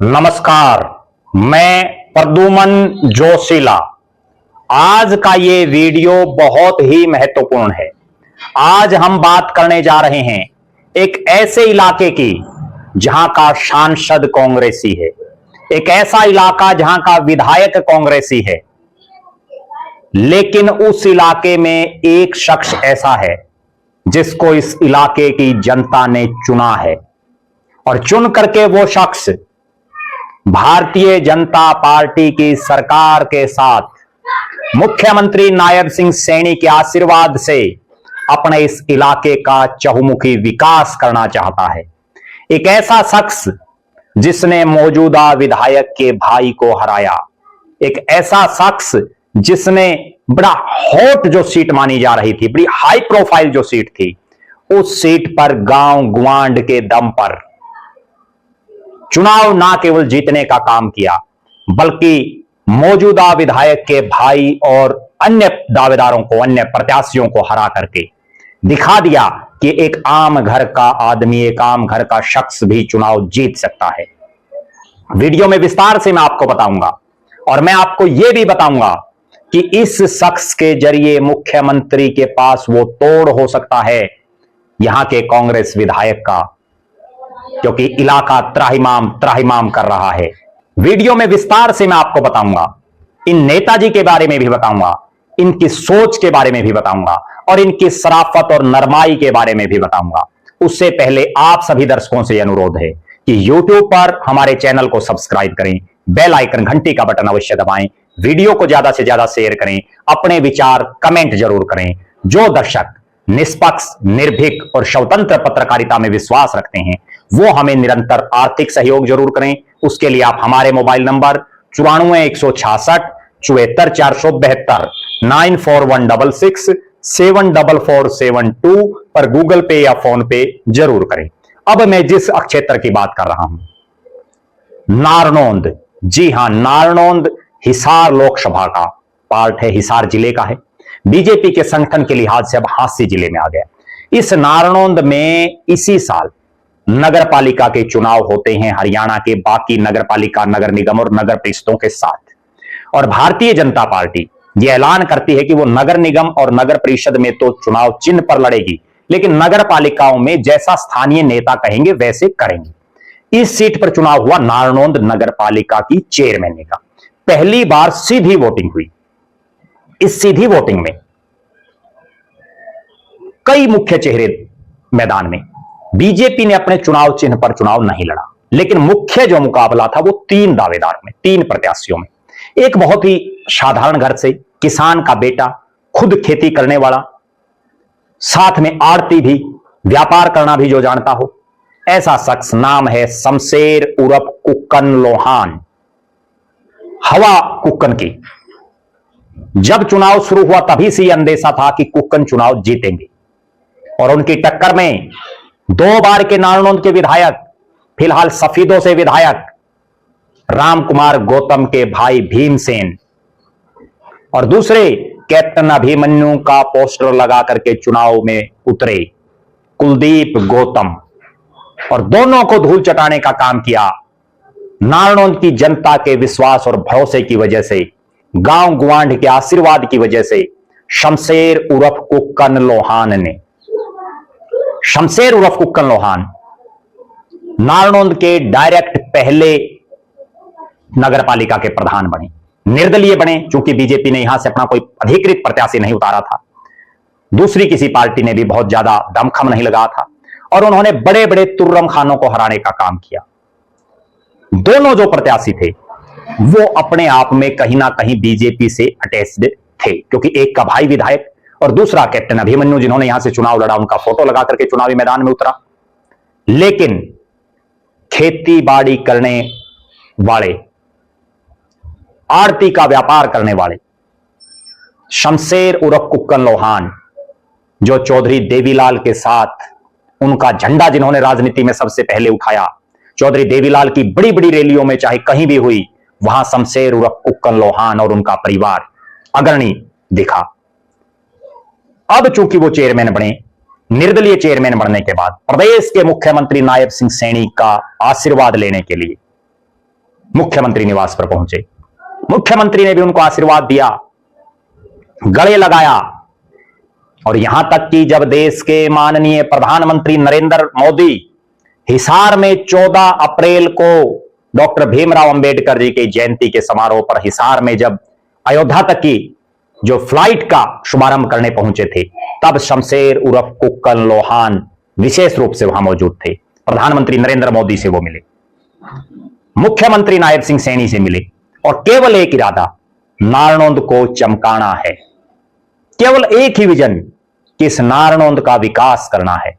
नमस्कार, मैं प्रद्युमन जोशीला। आज का ये वीडियो बहुत ही महत्वपूर्ण है। आज हम बात करने जा रहे हैं एक ऐसे इलाके की जहां का सांसद कांग्रेसी है, एक ऐसा इलाका जहां का विधायक कांग्रेसी है, लेकिन उस इलाके में एक शख्स ऐसा है जिसको इस इलाके की जनता ने चुना है और चुन करके वो शख्स भारतीय जनता पार्टी की सरकार के साथ मुख्यमंत्री नायब सिंह सैनी के आशीर्वाद से अपने इस इलाके का चहुमुखी विकास करना चाहता है। एक ऐसा शख्स जिसने मौजूदा विधायक के भाई को हराया, एक ऐसा शख्स जिसने बड़ा हॉट जो सीट मानी जा रही थी, बड़ी हाई प्रोफाइल जो सीट थी, उस सीट पर गांव गुआंढ के दम पर चुनाव ना केवल जीतने का काम किया, बल्कि मौजूदा विधायक के भाई और अन्य दावेदारों को, अन्य प्रत्याशियों को हरा करके दिखा दिया कि एक आम घर का आदमी, एक आम घर का शख्स भी चुनाव जीत सकता है। वीडियो में विस्तार से मैं आपको बताऊंगा और मैं आपको यह भी बताऊंगा कि इस शख्स के जरिए मुख्यमंत्री के पास वो तोड़ हो सकता है यहां के कांग्रेस विधायक का, क्योंकि इलाका त्राहिमाम त्राहिमाम कर रहा है। वीडियो में विस्तार से मैं आपको बताऊंगा, इन नेताजी के बारे में भी बताऊंगा, इनकी सोच के बारे में भी बताऊंगा और इनकी शराफत और नरमाई के बारे में भी बताऊंगा। उससे पहले आप सभी दर्शकों से अनुरोध है कि YouTube पर हमारे चैनल को सब्सक्राइब करें, बेल आइकन घंटी का बटन अवश्य दबाएं, वीडियो को ज्यादा से ज्यादा शेयर करें, अपने विचार कमेंट जरूर करें। जो दर्शक निष्पक्ष, निर्भीक और स्वतंत्र पत्रकारिता में विश्वास रखते हैं वो हमें निरंतर आर्थिक सहयोग जरूर करें। उसके लिए आप हमारे मोबाइल नंबर 94 166 74 472 94166 74472 पर गूगल पे या फोन पे जरूर करें। अब मैं जिस क्षेत्र की बात कर रहा हूं, नारनौंद, जी हां, नारनौंद हिसार लोकसभा का पार्ट है, हिसार जिले का है। बीजेपी के संगठन के लिहाज से अब हांसी जिले में आ गया। इस नारनौंद में इसी साल नगर पालिका के चुनाव होते हैं, हरियाणा के बाकी नगर पालिका, नगर निगम और नगर परिषदों के साथ। और भारतीय जनता पार्टी यह ऐलान करती है कि वो नगर निगम और नगर परिषद में तो चुनाव चिन्ह पर लड़ेगी, लेकिन नगर पालिकाओं में जैसा स्थानीय नेता कहेंगे वैसे करेंगे। इस सीट पर चुनाव हुआ नारनौंद नगर पालिका की चेयरमैन का। पहली बार सीधी वोटिंग हुई। इस सीधी वोटिंग में कई मुख्य चेहरे मैदान में। बीजेपी ने अपने चुनाव चिन्ह पर चुनाव नहीं लड़ा, लेकिन मुख्य जो मुकाबला था वो तीन दावेदार में, तीन प्रत्याशियों में। एक बहुत ही साधारण घर से, किसान का बेटा, खुद खेती करने वाला, साथ में आड़ती भी, व्यापार करना भी जो जानता हो, ऐसा शख्स। नाम है शमशेर उर्फ कुक्कन लोहान, हवा कुक्कन की। जब चुनाव शुरू हुआ तभी से अंदेशा था कि कुक्कन चुनाव जीतेंगे और उनकी टक्कर में दो बार के नारनौंद के विधायक, फिलहाल सफीदों से विधायक राम कुमार गौतम के भाई भीमसेन और दूसरे कैप्टन अभिमन्यु का पोस्टर लगा करके चुनाव में उतरे कुलदीप गौतम, और दोनों को धूल चटाने का काम किया। नारनौंद की जनता के विश्वास और भरोसे की वजह से, गांव गुआंढ के आशीर्वाद की वजह से शमशेर उर्फ कुक्कन लोहान ने, शमशेर उर्फ कुक्कन लोहान नारनौंद के डायरेक्ट पहले नगर पालिका के प्रधान बने। निर्दलीय बने, क्योंकि बीजेपी ने यहां से अपना कोई अधिकृत प्रत्याशी नहीं उतारा था, दूसरी किसी पार्टी ने भी बहुत ज्यादा दमखम नहीं लगा था, और उन्होंने बड़े बड़े तुर्रम खानों को हराने का काम किया। दोनों जो प्रत्याशी थे वो अपने आप में कहीं ना कहीं बीजेपी से अटैच्ड थे, क्योंकि एक का भाई विधायक और दूसरा कैप्टन अभिमन्यु, जिन्होंने यहां से चुनाव लड़ा, उनका फोटो लगा करके चुनावी मैदान में उतरा। लेकिन खेती बाड़ी करने वाले, आड़ती का व्यापार करने वाले शमशेर उर्फ कुक्कन लोहान, जो चौधरी देवीलाल के साथ, उनका झंडा जिन्होंने राजनीति में सबसे पहले उठाया, चौधरी देवीलाल की बड़ी बड़ी रैलियों में चाहे कहीं भी हुई, वहां शमशेर उर्फ कुक्कन लोहान और उनका परिवार अग्रणी दिखा। अब चूंकि वो चेयरमैन बने, निर्दलीय चेयरमैन बनने के बाद प्रदेश के मुख्यमंत्री नायब सिंह सैनी का आशीर्वाद लेने के लिए मुख्यमंत्री निवास पर पहुंचे। मुख्यमंत्री ने भी उनको आशीर्वाद दिया, गले लगाया, और यहां तक कि जब देश के माननीय प्रधानमंत्री नरेंद्र मोदी हिसार में 14 अप्रैल को डॉक्टर भीमराव अंबेडकर जी की जयंती के समारोह पर हिसार में जब अयोध्या तक की जो फ्लाइट का शुभारंभ करने पहुंचे थे, तब शमशेर उर्फ कुक्कन लोहान विशेष रूप से वहां मौजूद थे। प्रधानमंत्री नरेंद्र मोदी से वो मिले, मुख्यमंत्री नायब सिंह सैनी से मिले, और केवल एक इरादा, नारनौंद को चमकाना है। केवल एक ही विजन कि इस नारनौंद का विकास करना है।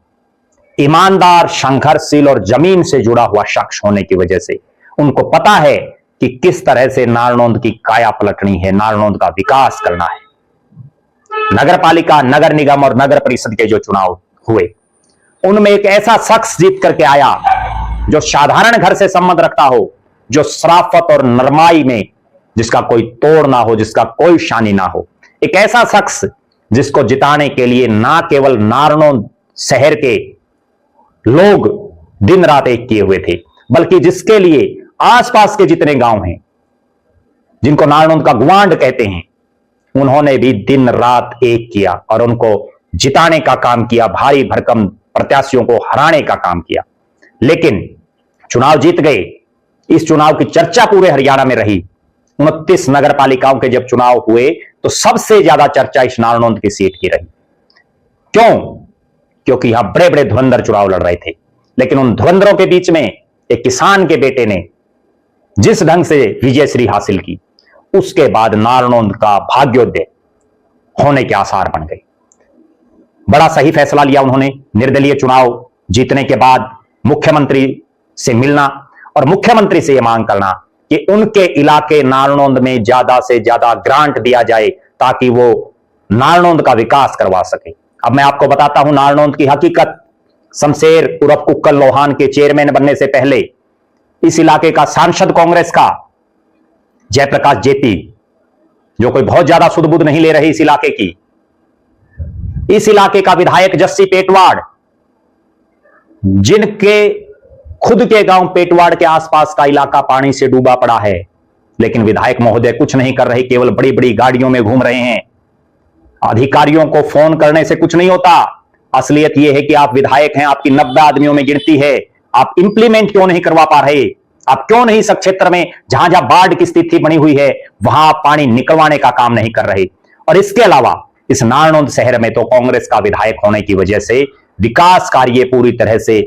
ईमानदार, संघर्षशील और जमीन से जुड़ा हुआ शख्स होने की वजह से उनको पता है कि किस तरह से नारनौंद की काया पलटनी है, नारनौंद का विकास करना है। नगर पालिका, नगर निगम और नगर परिषद के जो चुनाव हुए, उनमें एक ऐसा शख्स जीत करके आया जो साधारण घर से संबंध रखता हो, जो शराफत और नरमाई में जिसका कोई तोड़ ना हो, जिसका कोई शानी ना हो। एक ऐसा शख्स जिसको जिताने के लिए ना केवल नारनौंद शहर के लोग दिन रात एक किए हुए थे, बल्कि जिसके लिए आसपास के जितने गांव हैं, जिनको नारनौंद का गुआंढ कहते हैं, उन्होंने भी दिन रात एक किया और उनको जिताने का काम किया, भारी भरकम प्रत्याशियों को हराने का काम किया। लेकिन चुनाव जीत गए। इस चुनाव की चर्चा पूरे हरियाणा में रही। 29 नगर पालिकाओं के जब चुनाव हुए तो सबसे ज्यादा चर्चा इस नारनौंद की सीट की रही। क्यों? क्योंकि यहां बड़े बड़े धुरंधर चुनाव लड़ रहे थे, लेकिन उन धुरंधरों के बीच में एक किसान के बेटे ने जिस ढंग से विजयश्री हासिल की, उसके बाद नारनौंद का भाग्योदय होने के आसार बन गए। बड़ा सही फैसला लिया उन्होंने। निर्दलीय चुनाव जीतने के बाद मुख्यमंत्री से मिलना और मुख्यमंत्री से यह मांग करना कि उनके इलाके नारनौंद में ज्यादा से ज्यादा ग्रांट दिया जाए ताकि वो नारनौंद का विकास करवा सके। अब मैं आपको बताता हूं नारनौंद की हकीकत। शमशेर उर्फ कुक्कन लोहान के चेयरमैन बनने से पहले इस इलाके का सांसद कांग्रेस का जयप्रकाश जेपी, जो कोई बहुत ज्यादा सुध बुध नहीं ले रहे इस इलाके की, इस इलाके का विधायक जस्सी पेटवाड़, जिनके खुद के गांव पेटवाड़ के आसपास का इलाका पानी से डूबा पड़ा है, लेकिन विधायक महोदय कुछ नहीं कर रहे, केवल बड़ी बड़ी गाड़ियों में घूम रहे हैं। अधिकारियों को फोन करने से कुछ नहीं होता। असलियत यह है कि आप विधायक हैं, आपकी 90 आदमियों में गिनती है, आप इंप्लीमेंट क्यों नहीं करवा पा रहे? आप क्यों नहीं सब क्षेत्र में जहां जहां बाढ़ की स्थिति बनी हुई है वहां आप पानी निकलवाने का काम नहीं कर रहे? और इसके अलावा इस नारनौंद शहर में तो कांग्रेस का विधायक होने की वजह से विकास कार्य पूरी तरह से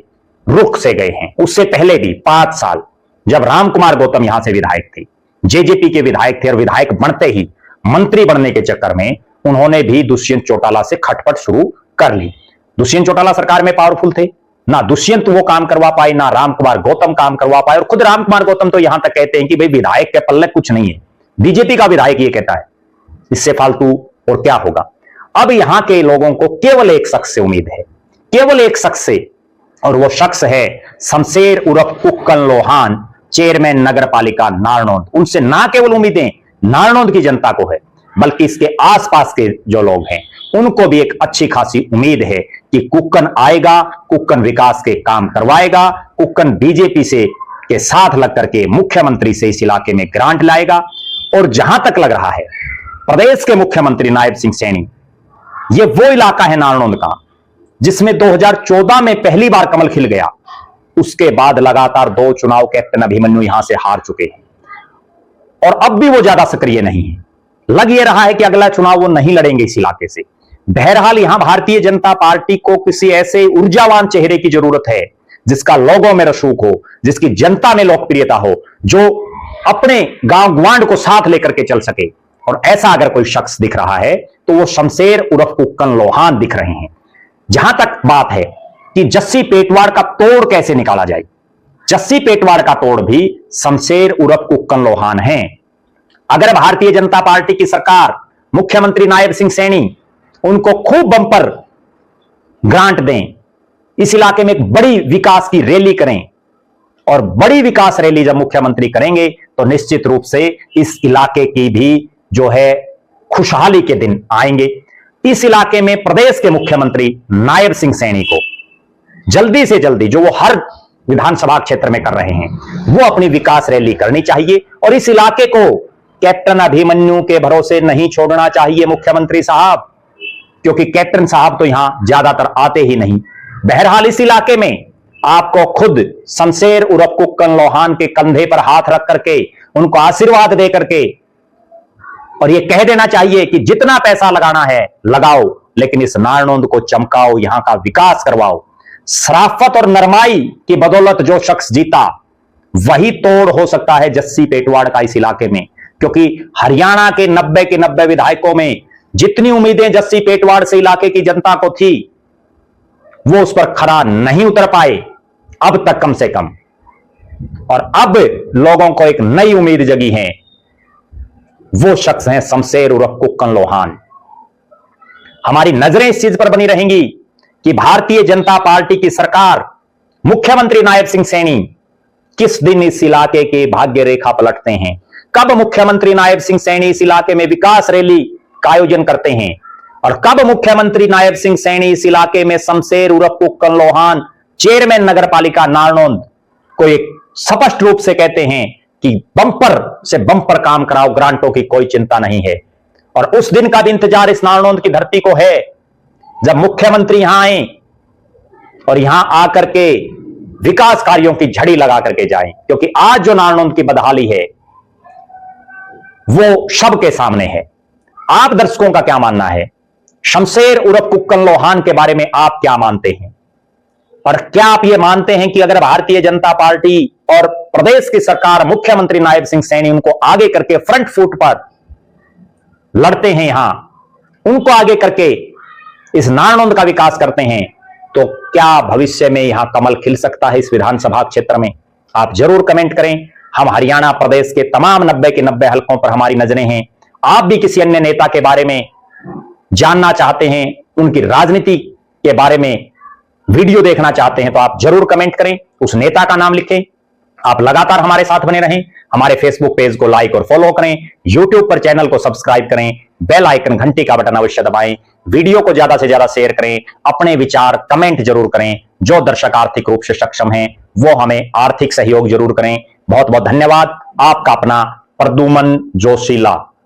रुक से गए हैं। उससे पहले भी 5 साल जब रामकुमार गौतम यहां से विधायक थे, जेजेपी के विधायक थे, और विधायक बनते ही मंत्री बनने के चक्कर में उन्होंने भी दुष्यंत चौटाला से खटपट शुरू कर ली। दुष्यंत चौटाला सरकार में पावरफुल थे, ना दुष्यंत वो काम करवा पाए, ना रामकुमार गौतम काम करवा पाए। और खुद रामकुमार गौतम तो यहां तक कहते हैं कि भाई विधायक के पल्ले कुछ नहीं है। बीजेपी का विधायक ये कहता है, इससे फालतू और क्या होगा। अब यहां के लोगों को केवल एक शख्स से उम्मीद है, केवल एक शख्स से, और वो शख्स है शमशेर उर्फ कुक्कन लोहान, चेयरमैन नगर पालिका नारनौंद। उनसे ना केवल उम्मीदें नारनौंद की जनता को है, बल्कि इसके आसपास के जो लोग हैं उनको भी एक अच्छी खासी उम्मीद है कि कुक्कन आएगा, कुक्कन विकास के काम करवाएगा, कुक्कन बीजेपी से के साथ लग करके मुख्यमंत्री से इस इलाके में ग्रांट लाएगा। और जहां तक लग रहा है प्रदेश के मुख्यमंत्री नायब सिंह सैनी, ये वो इलाका है नारनौंद का जिसमें 2014 में पहली बार कमल खिल गया। उसके बाद लगातार 2 चुनाव कैप्टन अभिमन्यु यहां से हार चुके हैं और अब भी वो ज्यादा सक्रिय नहीं है। लग ये रहा है कि अगला चुनाव वो नहीं लड़ेंगे इस इलाके से। बहरहाल यहां भारतीय जनता पार्टी को किसी ऐसे ऊर्जावान चेहरे की जरूरत है जिसका लोगों में रसूख हो, जिसकी जनता में लोकप्रियता हो, जो अपने गांव गुआंढ को साथ लेकर के चल सके। और ऐसा अगर कोई शख्स दिख रहा है तो वो शमशेर उर्फ कुक्कन लोहान दिख रहे हैं। जहां तक बात है कि जस्सी पेटवाड़ का तोड़ कैसे निकाला जाए, जस्सी पेटवाड़ का तोड़ भी शमशेर उर्फ कुक्कन लोहान है। अगर भारतीय जनता पार्टी की सरकार, मुख्यमंत्री नायब सिंह सैनी उनको खूब बंपर ग्रांट दें, इस इलाके में एक बड़ी विकास की रैली करें, और बड़ी विकास रैली जब मुख्यमंत्री करेंगे तो निश्चित रूप से इस इलाके की भी जो है खुशहाली के दिन आएंगे। इस इलाके में प्रदेश के मुख्यमंत्री नायब सिंह सैनी को जल्दी से जल्दी, जो वो हर विधानसभा क्षेत्र में कर रहे हैं, वो अपनी विकास रैली करनी चाहिए और इस इलाके को कैप्टन अभिमन्यु के भरोसे नहीं छोड़ना चाहिए मुख्यमंत्री साहब, क्योंकि कैप्टन साहब तो यहां ज्यादातर आते ही नहीं। बहरहाल इस इलाके में आपको खुद शमशेर उर्फ कुक्कन लोहान के कंधे पर हाथ रख करके उनको आशीर्वाद दे करके और यह कह देना चाहिए कि जितना पैसा लगाना है लगाओ, लेकिन इस नारनौंद को चमकाओ, यहां का विकास करवाओ। शराफत और नरमाई की बदौलत जो शख्स जीता वही तोड़ हो सकता है जस्सी पेटवाड़ का इस इलाके में, क्योंकि हरियाणा के 90 के 90 विधायकों में जितनी उम्मीदें जस्सी पेटवाड़ से इलाके की जनता को थी वो उस पर खरा नहीं उतर पाए अब तक कम से कम। और अब लोगों को एक नई उम्मीद जगी है, वो शख्स हैं शमशेर उर्फ कुक्कन लोहान। हमारी नजरें इस चीज पर बनी रहेंगी कि भारतीय जनता पार्टी की सरकार, मुख्यमंत्री नायब सिंह सैनी किस दिन इस इलाके के भाग्य रेखा पलटते हैं, कब मुख्यमंत्री नायब सिंह सैनी इस इलाके में विकास रैली का आयोजन करते हैं और कब मुख्यमंत्री नायब सिंह सैनी इस इलाके में शमशेर उर्फ कुक्कन लोहान चेयरमैन नगर पालिका नारनौंद को एक स्पष्ट रूप से कहते हैं कि बंपर से बंपर काम कराओ, ग्रांटों की कोई चिंता नहीं है। और उस दिन का भी इंतजार इस नारनौंद की धरती को है जब मुख्यमंत्री यहां आए और यहां आकर के विकास कार्यों की झड़ी लगा करके जाएं, क्योंकि आज जो नारनौंद की बदहाली है वो सबके सामने है। आप दर्शकों का क्या मानना है? शमशेर उर्फ कुक्कन लोहान के बारे में आप क्या मानते हैं? और क्या आप यह मानते हैं कि अगर भारतीय जनता पार्टी और प्रदेश की सरकार, मुख्यमंत्री नायब सिंह सैनी उनको आगे करके फ्रंट फुट पर लड़ते हैं, यहां उनको आगे करके इस नारनौंद का विकास करते हैं, तो क्या भविष्य में यहां कमल खिल सकता है इस विधानसभा क्षेत्र में? आप जरूर कमेंट करें। हम हरियाणा प्रदेश के तमाम 90 के 90 हलकों पर हमारी नजरें हैं। आप भी किसी अन्य नेता के बारे में जानना चाहते हैं, उनकी राजनीति के बारे में वीडियो देखना चाहते हैं, तो आप जरूर कमेंट करें, उस नेता का नाम लिखें। आप लगातार हमारे साथ बने रहें। हमारे फेसबुक पेज को लाइक और फॉलो करें, यूट्यूब पर चैनल को सब्सक्राइब करें, बेल आइकन घंटी का बटन अवश्य दबाएं, वीडियो को ज्यादा से ज्यादा शेयर करें, अपने विचार कमेंट जरूर करें। जो दर्शक आर्थिक रूप से सक्षम हैं वो हमें आर्थिक सहयोग जरूर करें। बहुत बहुत धन्यवाद। आपका अपना प्रद्युमन जोशीला।